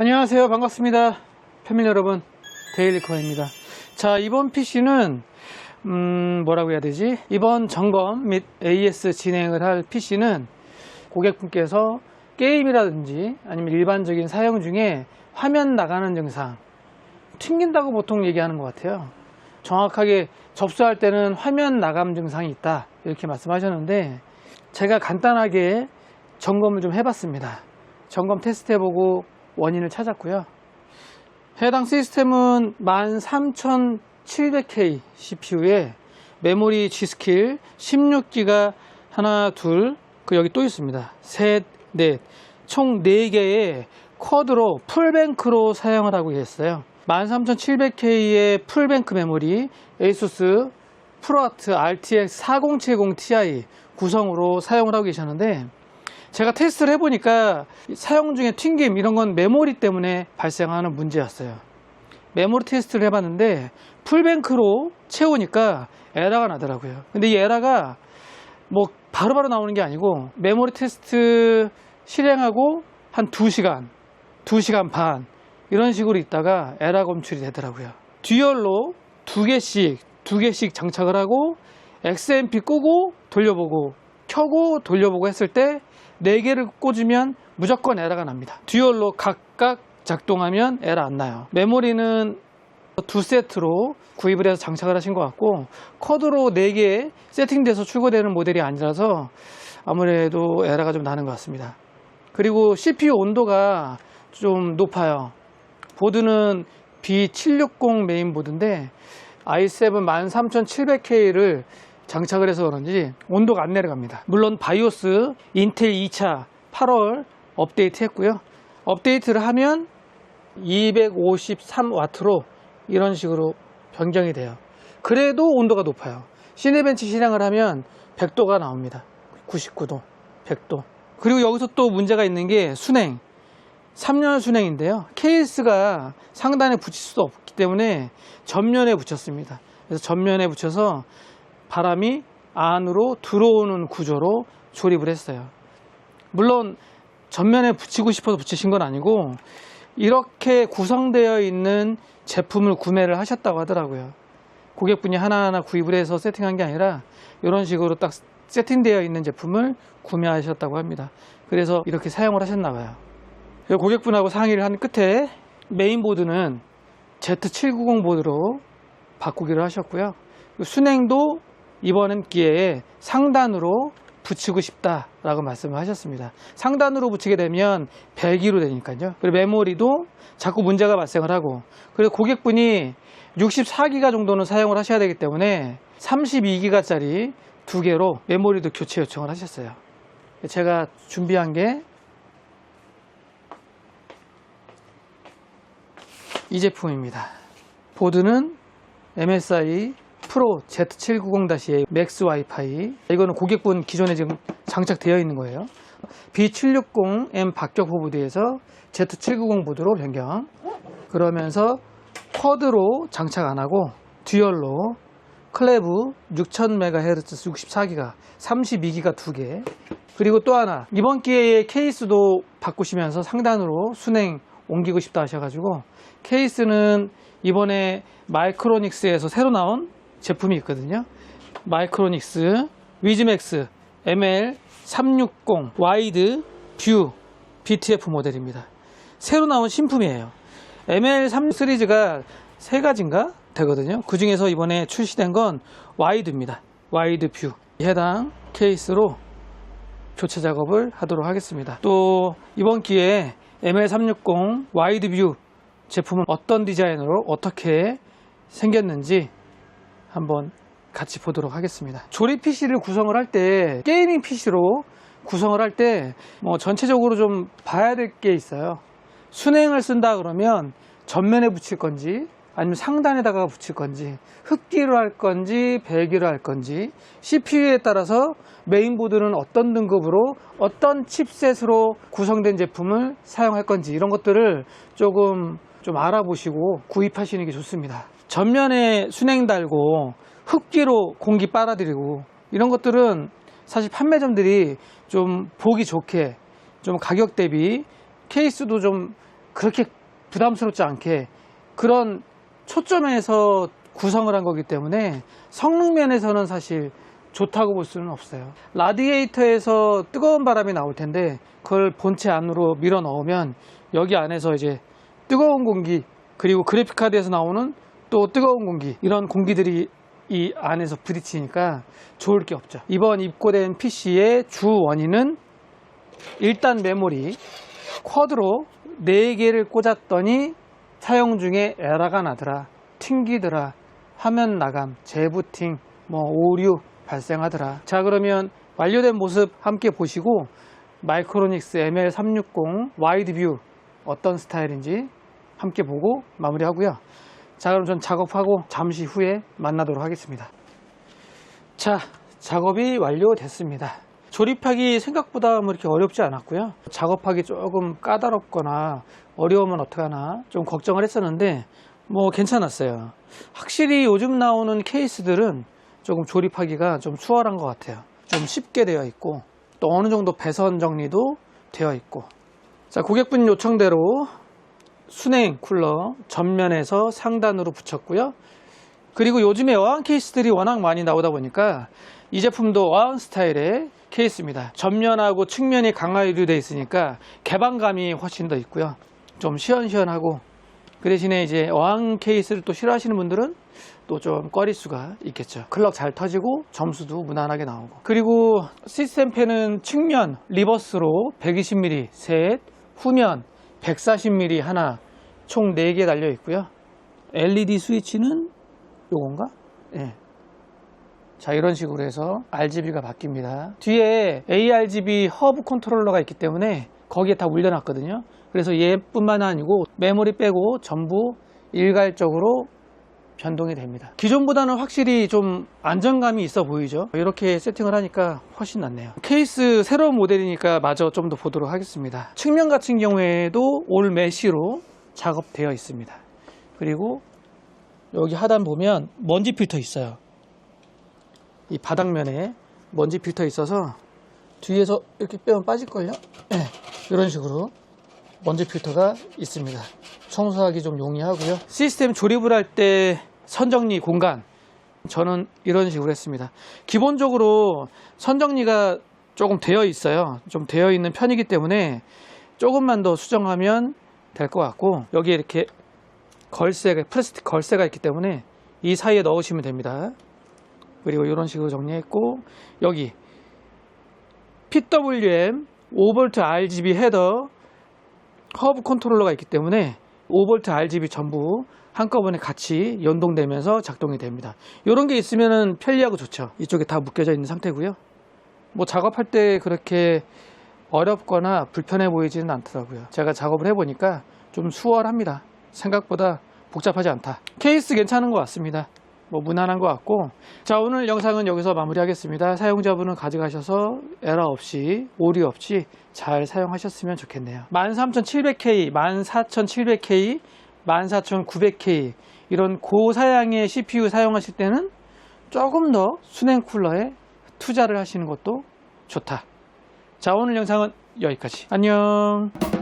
안녕하세요. 반갑습니다. 패밀리 여러분, 데일리코어입니다. 자, 이번 PC는 뭐라고 해야 되지? 이번 점검 및 AS 진행을 할 PC는 고객분께서 게임이라든지 아니면 일반적인 사용 중에 화면 나가는 증상, 튕긴다고 보통 얘기하는 것 같아요. 정확하게 접수할 때는 화면 나감 증상이 있다, 이렇게 말씀하셨는데, 제가 간단하게 점검을 좀 해봤습니다. 점검 테스트 해보고 원인을 찾았고요. 해당 시스템은 13700K CPU에 메모리 G스킬 16기가 하나, 둘, 여기 또 있습니다. 셋, 넷, 총 4개의 쿼드로 풀뱅크로 사용을 하고 계셨어요. 13700K의 풀뱅크 메모리 ASUS ProArt RTX 4070 Ti 구성으로 사용을 하고 계셨는데, 제가 테스트를 해보니까 사용 중에 튕김 이런 건 메모리 때문에 발생하는 문제였어요. 메모리 테스트를 해봤는데 풀뱅크로 채우니까 에러가 나더라고요. 근데 이 에러가 뭐 바로바로 나오는 게 아니고, 메모리 테스트 실행하고 한 2시간, 2시간 반 이런 식으로 있다가 에러 검출이 되더라고요. 듀얼로 2개씩 장착을 하고 XMP 끄고 돌려보고 켜고 돌려보고 했을 때 4개를 꽂으면 무조건 에러가 납니다. 듀얼로 각각 작동하면 에러 안 나요. 메모리는 2세트로 구입을 해서 장착을 하신 것 같고, 쿼드로 4개 세팅돼서 출고되는 모델이 아니라서 아무래도 에러가 좀 나는 것 같습니다. 그리고 CPU 온도가 좀 높아요. 보드는 B760 메인 보드인데 i7 13700K를 장착을 해서 그런지 온도가 안 내려갑니다. 물론 바이오스 인텔 2차 8월 업데이트 했고요. 업데이트를 하면 253W로 이런 식으로 변경이 돼요. 그래도 온도가 높아요. 시네벤치 실행을 하면 100도가 나옵니다. 99도, 100도. 그리고 여기서 또 문제가 있는 게 순행. 3열 순행인데요. 케이스가 상단에 붙일 수도 없기 때문에 전면에 붙였습니다. 그래서 전면에 붙여서 바람이 안으로 들어오는 구조로 조립을 했어요. 물론 전면에 붙이고 싶어서 붙이신 건 아니고, 이렇게 구성되어 있는 제품을 구매를 하셨다고 하더라고요. 고객분이 하나하나 구입을 해서 세팅한 게 아니라 이런 식으로 딱 세팅되어 있는 제품을 구매하셨다고 합니다. 그래서 이렇게 사용을 하셨나 봐요. 고객분하고 상의를 한 끝에 메인보드는 Z790 보드로 바꾸기로 하셨고요. 순행도 이번 기회에 상단으로 붙이고 싶다라고 말씀을 하셨습니다. 상단으로 붙이게 되면 배기로 되니까요. 그리고 메모리도 자꾸 문제가 발생을 하고, 그리고 고객분이 64기가 정도는 사용을 하셔야 되기 때문에 32기가짜리 2개로 메모리도 교체 요청을 하셨어요. 제가 준비한 게 이 제품입니다. 보드는 MSI 프로 Z790-A 맥스 와이파이. 이거는 고객분 기존에 지금 장착되어 있는 거예요. B760M 박격포 보드에서 Z790 보드로 변경. 그러면서 쿼드로 장착 안 하고 듀얼로 클레브 6000MHz 64기가 32기가 2개. 그리고 또 하나, 이번 기회에 케이스도 바꾸시면서 상단으로 순행 옮기고 싶다 하셔가지고, 케이스는 이번에 마이크로닉스에서 새로 나온 제품이 있거든요. 마이크로닉스 위즈맥스 ML360 와이드 뷰 BTF 모델입니다. 새로 나온 신품이에요. ML3 시리즈가 3가지인가 되거든요. 그 중에서 이번에 출시된 건 와이드입니다. 와이드 뷰. 해당 케이스로 교체 작업을 하도록 하겠습니다. 또 이번 기회에 ML360 와이드 뷰 제품은 어떤 디자인으로 어떻게 생겼는지 한번 같이 보도록 하겠습니다. 조립 PC를 구성을 할 때, 게이밍 PC로 구성을 할 때 전체적으로 좀 봐야 될 게 있어요. 순행을 쓴다 그러면 전면에 붙일 건지 아니면 상단에다가 붙일 건지, 흡기로 할 건지 배기로 할 건지, CPU에 따라서 메인보드는 어떤 등급으로 어떤 칩셋으로 구성된 제품을 사용할 건지, 이런 것들을 조금 좀 알아보시고 구입하시는 게 좋습니다. 전면에 순행 달고 흡기로 공기 빨아들이고 이런 것들은 사실 판매점들이 좀 보기 좋게 좀 가격 대비 케이스도 좀 그렇게 부담스럽지 않게 그런 초점에서 구성을 한 거기 때문에 성능 면에서는 사실 좋다고 볼 수는 없어요. 라디에이터에서 뜨거운 바람이 나올 텐데 그걸 본체 안으로 밀어 넣으면 여기 안에서 이제 뜨거운 공기, 그리고 그래픽카드에서 나오는 또 뜨거운 공기, 이런 공기들이 이 안에서 부딪히니까 좋을 게 없죠. 이번 입고된 PC의 주 원인은 일단 메모리 쿼드로 4개를 꽂았더니 사용 중에 에러가 나더라, 튕기더라, 화면 나감, 재부팅, 오류 발생하더라. 자, 그러면 완료된 모습 함께 보시고 마이크로닉스 ML360 와이드 뷰 어떤 스타일인지 함께 보고 마무리하고요. 자, 그럼 전 작업하고 잠시 후에 만나도록 하겠습니다. 자, 작업이 완료됐습니다. 조립하기 생각보다 이렇게 어렵지 않았고요. 작업하기 조금 까다롭거나 어려우면 어떡하나 좀 걱정을 했었는데 괜찮았어요. 확실히 요즘 나오는 케이스들은 조금 조립하기가 좀 수월한 것 같아요. 좀 쉽게 되어 있고 또 어느 정도 배선 정리도 되어 있고. 자, 고객분 요청대로 순행 쿨러 전면에서 상단으로 붙였고요. 그리고 요즘에 어항 케이스들이 워낙 많이 나오다 보니까 이 제품도 어항 스타일의 케이스입니다. 전면하고 측면이 강화유리 되어 있으니까 개방감이 훨씬 더 있고요. 좀 시원시원하고, 그 대신에 이제 어항 케이스를 또 싫어하시는 분들은 또 좀 꺼릴 수가 있겠죠. 클럭 잘 터지고 점수도 무난하게 나오고. 그리고 시스템 팬은 측면 리버스로 120mm 셋, 후면 140mm 하나, 총 4개 달려 있고요. LED 스위치는 요건가? 예. 자, 이런 식으로 해서 RGB가 바뀝니다. 뒤에 ARGB 허브 컨트롤러가 있기 때문에 거기에 다 물려놨거든요. 그래서 얘뿐만 아니고 메모리 빼고 전부 일괄적으로 변동이 됩니다. 기존보다는 확실히 좀 안정감이 있어 보이죠. 이렇게 세팅을 하니까 훨씬 낫네요. 케이스 새로운 모델이니까 마저 좀 더 보도록 하겠습니다. 측면 같은 경우에도 올 메쉬로 작업되어 있습니다. 그리고 여기 하단 보면 먼지 필터 있어요. 이 바닥면에 먼지 필터 있어서 뒤에서 이렇게 빼면 빠질걸요? 네, 이런 식으로 먼지 필터가 있습니다. 청소하기 좀 용이하고요. 시스템 조립을 할 때 선정리 공간, 저는 이런 식으로 했습니다. 기본적으로 선정리가 조금 되어 있어요. 좀 되어 있는 편이기 때문에 조금만 더 수정하면 될 것 같고, 여기에 이렇게 걸쇠가, 플라스틱 걸쇠가 있기 때문에 이 사이에 넣으시면 됩니다. 그리고 이런 식으로 정리했고, 여기 PWM 5V RGB 헤더 허브 컨트롤러가 있기 때문에 5V RGB 전부 한꺼번에 같이 연동되면서 작동이 됩니다. 이런 게 있으면 편리하고 좋죠. 이쪽에 다 묶여져 있는 상태고요. 작업할 때 그렇게 어렵거나 불편해 보이지는 않더라고요. 제가 작업을 해보니까 좀 수월합니다. 생각보다 복잡하지 않다. 케이스 괜찮은 것 같습니다. 무난한 것 같고. 자, 오늘 영상은 여기서 마무리하겠습니다. 사용자분은 가져가셔서 에러 없이, 오류 없이 잘 사용하셨으면 좋겠네요. 13700K, 14700K, 14900K 이런 고사양의 CPU 사용하실 때는 조금 더 순행 쿨러에 투자를 하시는 것도 좋다. 자, 오늘 영상은 여기까지. 안녕.